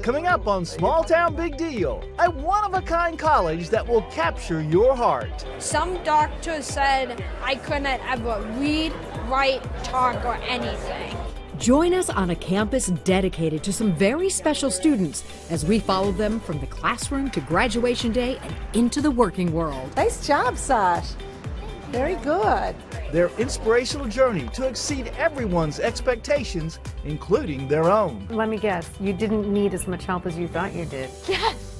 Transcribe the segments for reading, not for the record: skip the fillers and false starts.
Coming up on Small Town Big Deal, a one-of-a-kind college that will capture your heart. Some doctors said I couldn't ever read, write, talk, or anything. Join us on a campus dedicated to some very special students as we follow them from the classroom to graduation day and into the working world. Nice job, Sash. Very good. Their inspirational journey to exceed everyone's expectations, including their own. Let me guess, you didn't need as much help as you thought you did. Yes.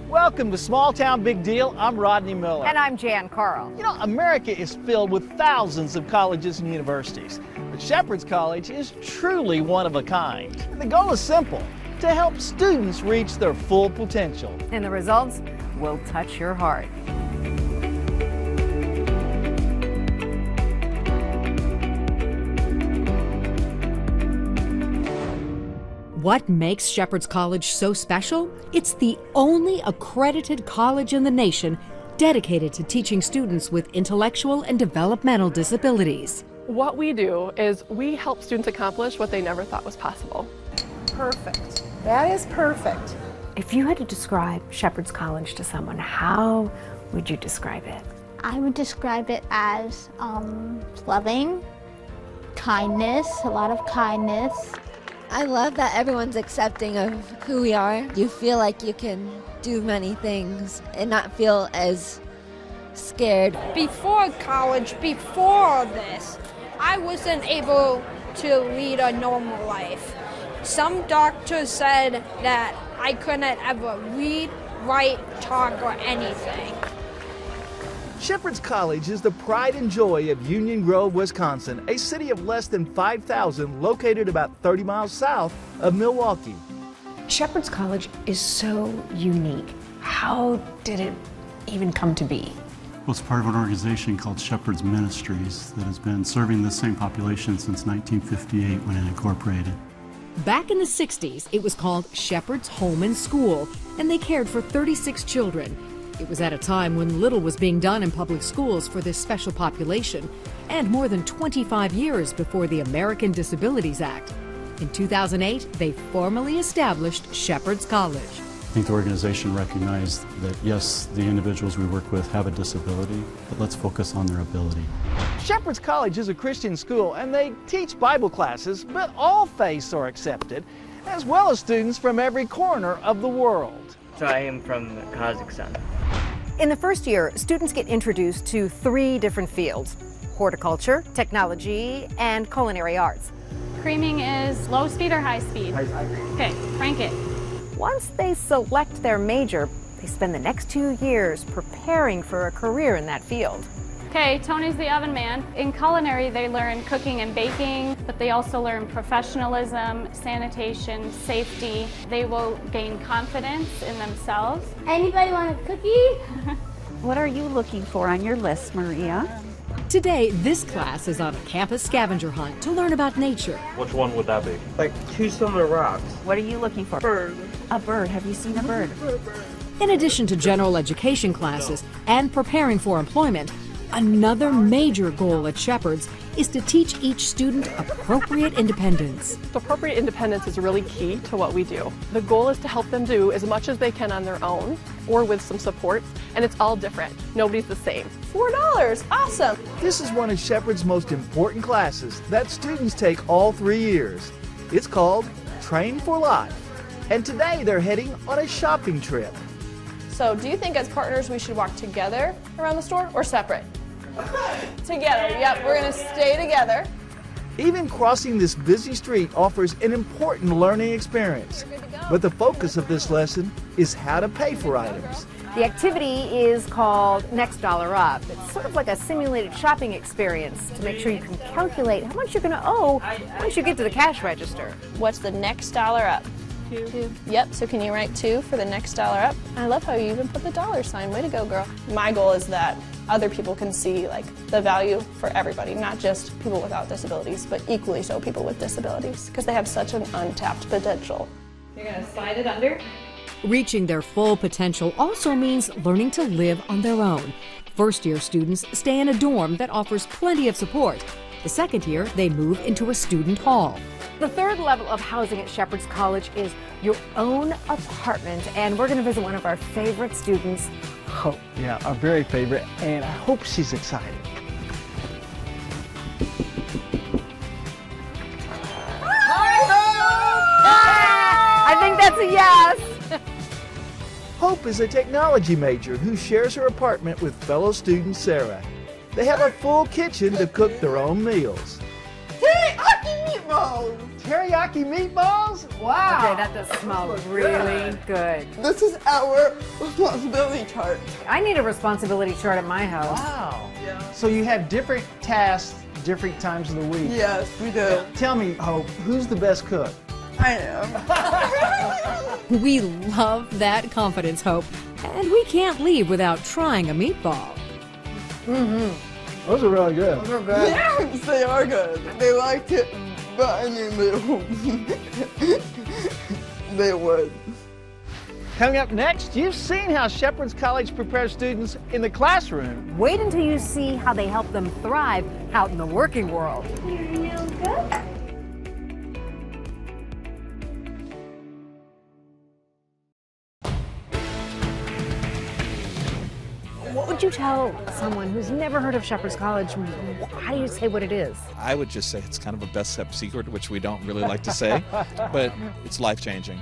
Welcome to Small Town Big Deal. I'm Rodney Miller. And I'm Jann Carl. You know, America is filled with thousands of colleges and universities, but Shepherd's College is truly one of a kind. And the goal is simple, to help students reach their full potential. And the results will touch your heart. What makes Shepherd's College so special? It's the only accredited college in the nation dedicated to teaching students with intellectual and developmental disabilities. What we do is we help students accomplish what they never thought was possible. Perfect. That is perfect. If you had to describe Shepherd's College to someone, how would you describe it? I would describe it as loving, kindness, a lot of kindness. I love that everyone's accepting of who we are. You feel like you can do many things and not feel as scared. Before college, before this, I wasn't able to lead a normal life. Some doctors said that I couldn't ever read, write, talk, or anything. Shepherd's College is the pride and joy of Union Grove, Wisconsin, a city of less than 5,000 located about 30 miles south of Milwaukee. Shepherd's College is so unique. How did it even come to be? Well, it's part of an organization called Shepherd's Ministries that has been serving the same population since 1958 when it incorporated. Back in the 60s, it was called Shepherd's Home and School, and they cared for 36 children. It was at a time when little was being done in public schools for this special population, and more than 25 years before the American Disabilities Act. In 2008, they formally established Shepherd's College. I think the organization recognized that, yes, the individuals we work with have a disability, but let's focus on their ability. Shepherd's College is a Christian school, and they teach Bible classes, but all faiths are accepted, as well as students from every corner of the world. So I am from Kazakhstan. In the first year, students get introduced to 3 different fields: horticulture, technology, and culinary arts. Creaming is low speed or high speed? High speed. Okay, crank it. Once they select their major, they spend the next 2 years preparing for a career in that field. Okay, Tony's the oven man. In culinary, they learn cooking and baking, but they also learn professionalism, sanitation, safety. They will gain confidence in themselves. Anybody want a cookie? What are you looking for on your list, Maria? Today, this class is on a campus scavenger hunt to learn about nature. Which one would that be? Like 2 similar rocks. What are you looking for? Bird. A bird. Have you seen a bird? In addition to general education classes and preparing for employment, another major goal at Shepherd's is to teach each student appropriate independence. Appropriate independence is really key to what we do. The goal is to help them do as much as they can on their own or with some support, and it's all different. Nobody's the same. $4, awesome. This is one of Shepherd's most important classes that students take all 3 years. It's called Train for Life, and today they're heading on a shopping trip. So do you think as partners we should walk together around the store or separate? Together, yep, we're gonna stay together. Even crossing this busy street offers an important learning experience. But the focus of this lesson is how to pay for items. The activity is called Next Dollar Up. It's sort of like a simulated shopping experience to make sure you can calculate how much you're going to owe once you get to the cash register. What's the next dollar up? 2. Yep, so can you write 2 for the next dollar up? I love how you even put the $sign. Way to go, girl. My goal is that other people can see like the value for everybody, not just people without disabilities, but equally so people with disabilities, because they have such an untapped potential. You're gonna slide it under. Reaching their full potential also means learning to live on their own. First-year students stay in a dorm that offers plenty of support. The second year, they move into a student hall. The third level of housing at Shepherd's College is your own apartment, and we're going to visit one of our favorite students, Hope. Yeah, our very favorite, and I hope she's excited. I think that's a yes. Hope is a technology major who shares her apartment with fellow student Sarah. They have a full kitchen to cook their own meals. Teriyaki meatballs! Teriyaki meatballs? Wow! Okay, that does smell really good. This is our responsibility chart. I need a responsibility chart at my house. Wow. Yeah. So you have different tasks, different times of the week. Yes, we do. Tell me, Hope, who's the best cook? I am. We love that confidence, Hope. And we can't leave without trying a meatball. Those are really good. Those are good. Yes, they are good. They liked it, but I knew they would. Coming up next, you've seen how Shepherd's College prepares students in the classroom. Wait until you see how they help them thrive out in the working world. What would you tell someone who's never heard of Shepherd's College? How do you say what it is? I would just say it's kind of a best-kept secret, which we don't really like to say, but it's life-changing.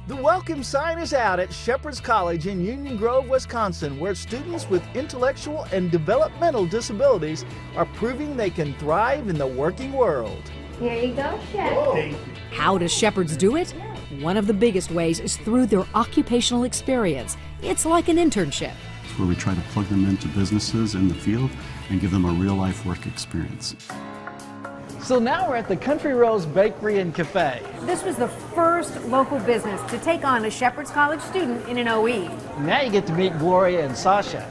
The welcome sign is out at Shepherd's College in Union Grove, Wisconsin, where students with intellectual and developmental disabilities are proving they can thrive in the working world. Here you go, Shep. How does Shepherds do it? One of the biggest ways is through their occupational experience. It's like an internship. It's where we try to plug them into businesses in the field and give them a real-life work experience. So now we're at the Country Rose Bakery and Cafe. This was the first local business to take on a Shepherd's College student in an OE. Now you get to meet Gloria and Sasha.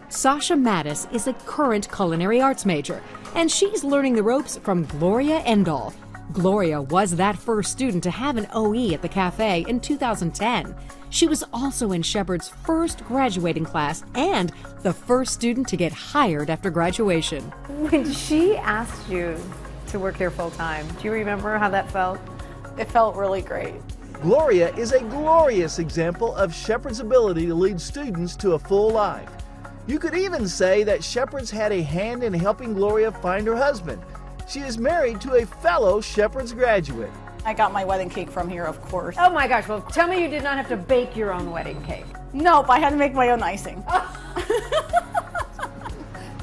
Sasha Mattis is a current culinary arts major, and she's learning the ropes from Gloria Endall. Gloria was that first student to have an OE at the cafe in 2010. She was also in Shepherd's first graduating class and the first student to get hired after graduation. When she asked you to work here full-time, do you remember how that felt? It felt really great. Gloria is a glorious example of Shepherd's ability to lead students to a full life. You could even say that Shepherd's had a hand in helping Gloria find her husband. She is married to a fellow Shepherd's graduate. I got my wedding cake from here, of course. Oh my gosh, well tell me you did not have to bake your own wedding cake. Nope, I had to make my own icing.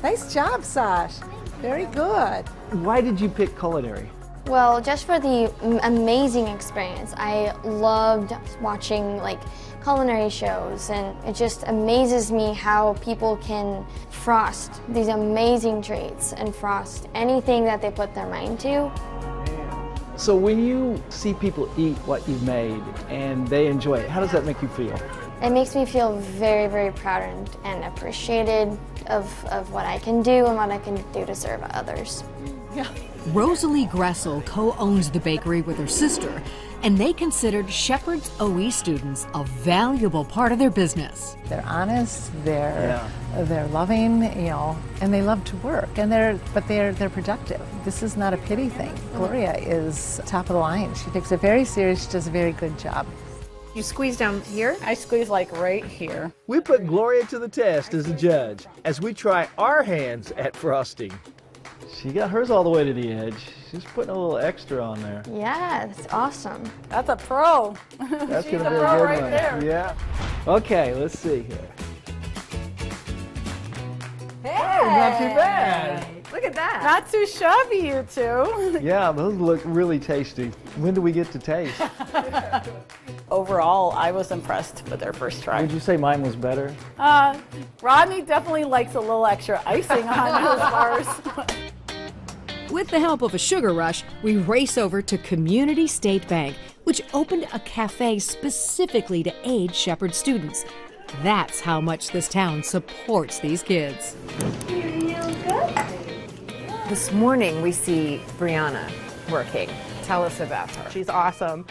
Nice job, Sash. Very good. Why did you pick culinary? Well, just for the amazing experience. I loved watching culinary shows, and it just amazes me how people can frost these amazing treats and frost anything that they put their mind to. So when you see people eat what you've made and they enjoy it, how does that make you feel? It makes me feel very, very proud and appreciated of what I can do and what I can do to serve others. Yeah. Rosalie Gressel co-owns the bakery with her sister, and they considered Shepherd's OE students a valuable part of their business. They're honest, they're loving, and they love to work, and they're productive. This is not a pity thing. Gloria is top of the line. She takes it very serious. She does a very good job. You squeeze down here? I squeeze right here. We put Gloria to the test as a judge as we try our hands at frosting. She got hers all the way to the edge. She's putting a little extra on there. Yeah, that's awesome. That's a pro. That's She's going to be a pro good right one. there. Yeah. Okay, let's see here. Hey! Not too bad. Look at that. Not too shabby, you two. Yeah, those look really tasty. When do we get to taste? Overall, I was impressed with their first try. Would you say mine was better? Rodney definitely likes a little extra icing on his bars. With the help of a sugar rush, we race over to Community State Bank, which opened a cafe specifically to aid Shepherd students. That's how much this town supports these kids. This morning we see Brianna working. Tell us about her. She's awesome.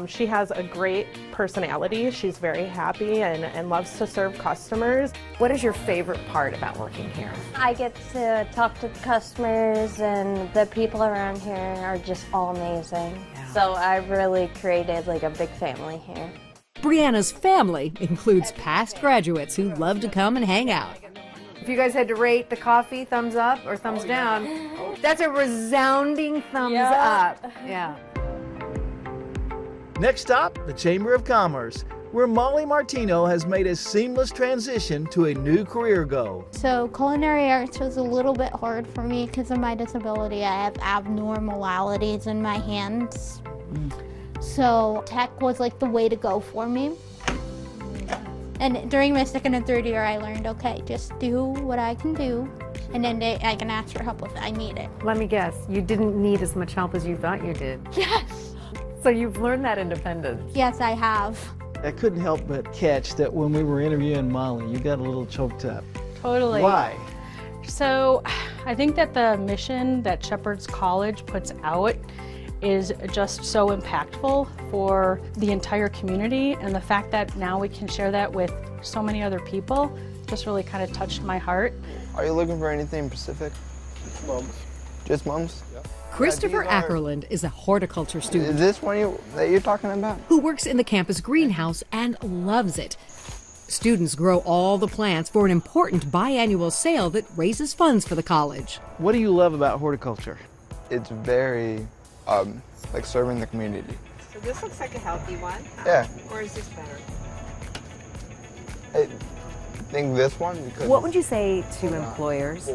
She has a great personality. She's very happy and loves to serve customers. What is your favorite part about working here? I get to talk to the customers, and the people around here are just all amazing. So I've really created like a big family here. Brianna's family includes past graduates who love to come and hang out. If you guys had to rate the coffee, thumbs up or thumbs down, that's a resounding thumbs up. Yeah. Next stop, the Chamber of Commerce, where Molly Martino has made a seamless transition to a new career goal. So culinary arts was a little bit hard for me because of my disability. I have abnormalities in my hands. So tech was like the way to go for me. And during my second and third year, I learned, okay, just do what I can do, and then I can ask for help if I need it. Let me guess, you didn't need as much help as you thought you did. Yes. So you've learned that independence. Yes, I have. I couldn't help but catch that when we were interviewing Molly, you got a little choked up. Totally. Why? So I think that the mission that Shepherd's College puts out is just so impactful for the entire community, and the fact that now we can share that with so many other people just really kind of touched my heart. Are you looking for anything specific? Mums. Just mums? Yeah. Christopher Ackerland is a horticulture student. Is this one that you're talking about? Who works in the campus greenhouse and loves it. Students grow all the plants for an important biannual sale that raises funds for the college. What do you love about horticulture? It's very, like serving the community. So this looks like a healthy one. Yeah. Or is this better? I think this one because... What would you say to employers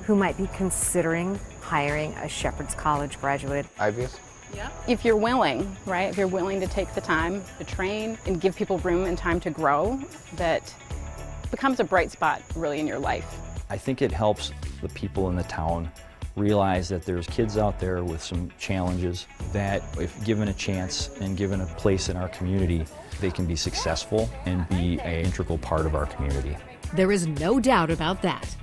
who might be considering hiring a Shepherd's College graduate? Obvious. Yeah. If you're willing, right? If you're willing to take the time to train and give people room and time to grow, that becomes a bright spot really in your life. I think it helps the people in the town realize that there's kids out there with some challenges that if given a chance and given a place in our community, they can be successful and be an integral part of our community. There is no doubt about that.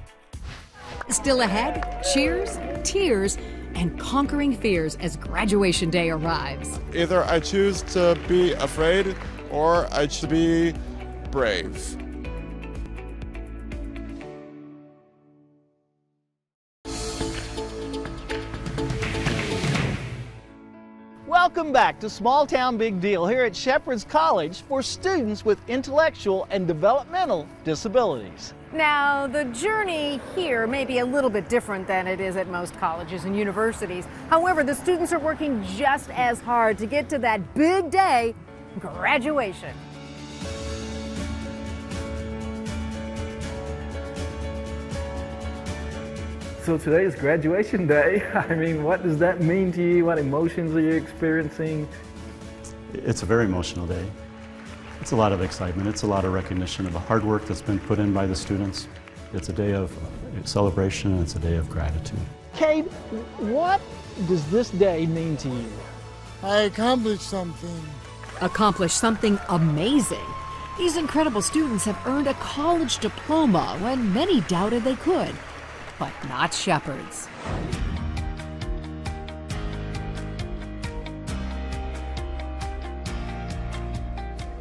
Still ahead, cheers, tears, and conquering fears as graduation day arrives. Either I choose to be afraid or I choose to be brave. Welcome back to Small Town Big Deal here at Shepherd's College for students with intellectual and developmental disabilities. Now, the journey here may be a little bit different than it is at most colleges and universities. However, the students are working just as hard to get to that big day, graduation. So today is graduation day. I mean, what does that mean to you? What emotions are you experiencing? It's a very emotional day. It's a lot of excitement. It's a lot of recognition of the hard work that's been put in by the students. It's a day of celebration and it's a day of gratitude. Cade, what does this day mean to you? I accomplished something. Accomplished something amazing. These incredible students have earned a college diploma when many doubted they could. But not Shepherd's.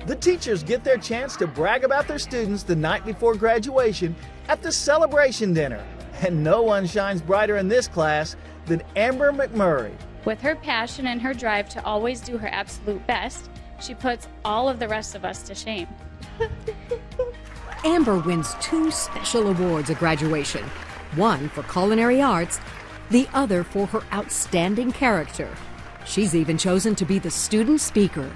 The teachers get their chance to brag about their students the night before graduation at the celebration dinner. And no one shines brighter in this class than Amber McMurray. With her passion and her drive to always do her absolute best, she puts all of the rest of us to shame. Amber wins 2 special awards at graduation. One for culinary arts, the other for her outstanding character. She's even chosen to be the student speaker.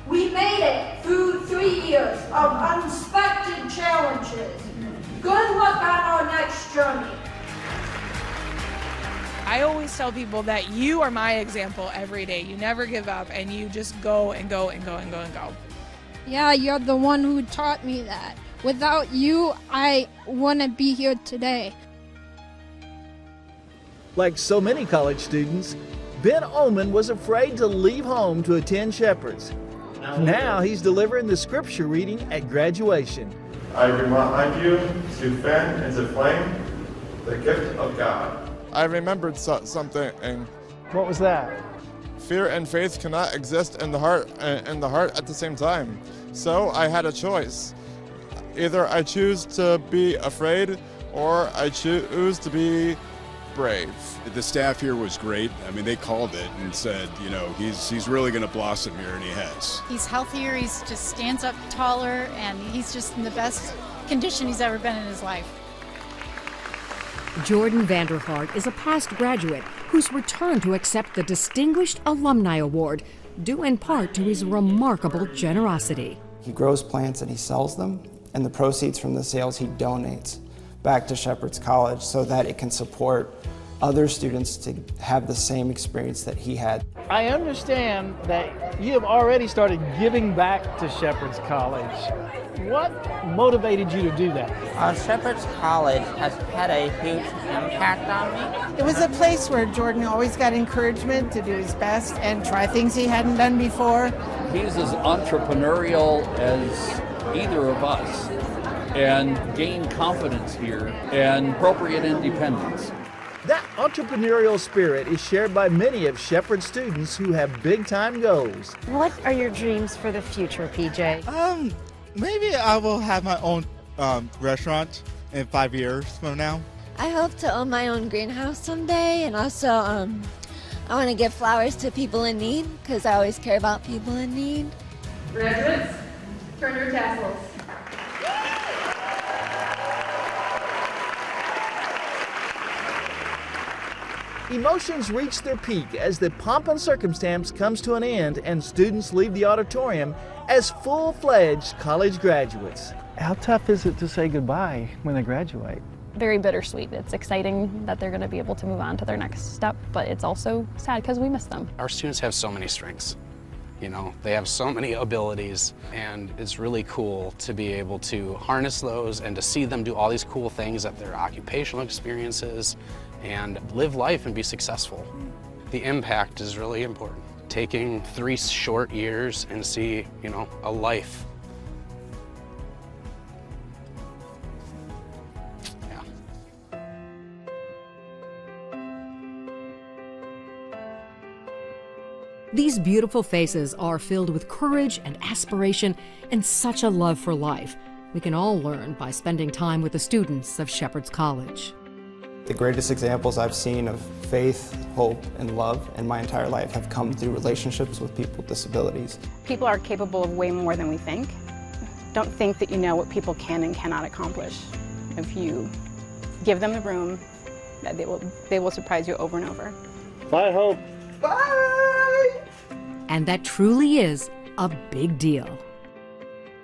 We made it through 3 years of unexpected challenges. Good luck on our next journey. I always tell people that you are my example every day. You never give up and you just go and go and go and go and go. Yeah, you're the one who taught me that. Without you, I wouldn't be here today. Like so many college students, Ben Oman was afraid to leave home to attend Shepherd's. Now he's delivering the scripture reading at graduation. I remind you to fan into flame the gift of God. I remembered something. What was that? Fear and faith cannot exist in the heart at the same time. So I had a choice. Either I choose to be afraid or I choose to be brave. The staff here was great. I mean, they called it and said, you know, he's really going to blossom here, and he has. He's healthier, he's just stands up taller, and he's just in the best condition he's ever been in his life. Jordan Vanderhart is a past graduate who's returned to accept the Distinguished Alumni Award, due in part to his remarkable generosity. He grows plants and he sells them, and the proceeds from the sales he donates back to Shepherd's College so that it can support other students to have the same experience that he had. I understand that you have already started giving back to Shepherd's College. What motivated you to do that? Shepherd's College has had a huge impact on me. It was a place where Jordan always got encouragement to do his best and try things he hadn't done before. He's as entrepreneurial as either of us, and gained confidence here and appropriate independence. That entrepreneurial spirit is shared by many of Shepherd's students who have big-time goals. What are your dreams for the future, PJ? Maybe I will have my own restaurant in 5 years from now. I hope to own my own greenhouse someday, and also I want to give flowers to people in need because I always care about people in need. Graduates, turn your tassels. Emotions reach their peak as the pomp and circumstance comes to an end and students leave the auditorium as full-fledged college graduates. How tough is it to say goodbye when they graduate? Very bittersweet. It's exciting that they're going to be able to move on to their next step, but it's also sad because we miss them. Our students have so many strengths. You know, they have so many abilities, and it's really cool to be able to harness those and to see them do all these cool things at their occupational experiences and live life and be successful. The impact is really important. Taking 3 short years and see, you know, a life. These beautiful faces are filled with courage and aspiration and such a love for life. We can all learn by spending time with the students of Shepherd's College. The greatest examples I've seen of faith, hope, and love in my entire life have come through relationships with people with disabilities. People are capable of way more than we think. Don't think that you know what people can and cannot accomplish. If you give them the room, they will surprise you over and over. Bye, Hope. Bye! And that truly is a big deal.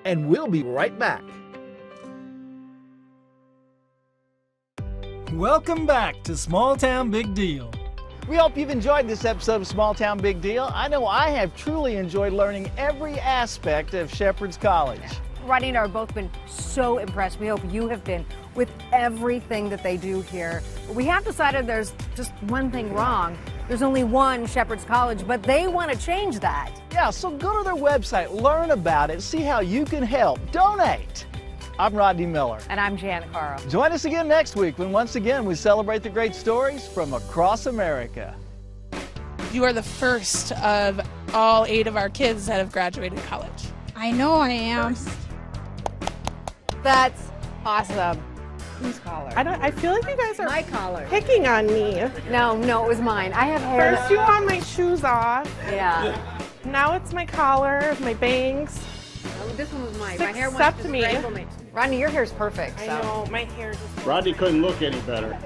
And we'll be right back. Welcome back to Small Town Big Deal. We hope you've enjoyed this episode of Small Town Big Deal. I know I have truly enjoyed learning every aspect of Shepherd's College. Rodney and I have both been so impressed. We hope you have been with everything that they do here. We have decided there's just one thing wrong. There's only one Shepherd's College, but they want to change that. Yeah, so go to their website, learn about it, see how you can help, donate. I'm Rodney Miller. And I'm Jann Caro. Join us again next week when once again we celebrate the great stories from across America. You are the first of all 8 of our kids that have graduated college. I know I am. That's awesome. Whose collar? I feel like you guys are my collar. Picking on me. No, it was mine. I have hair. First you want my shoes off. Yeah. Now it's my collar, my bangs. Oh, this one was mine. My hair wants to strangle me. Rodney, your hair's perfect. I know, my hair just... Rodney couldn't look any better.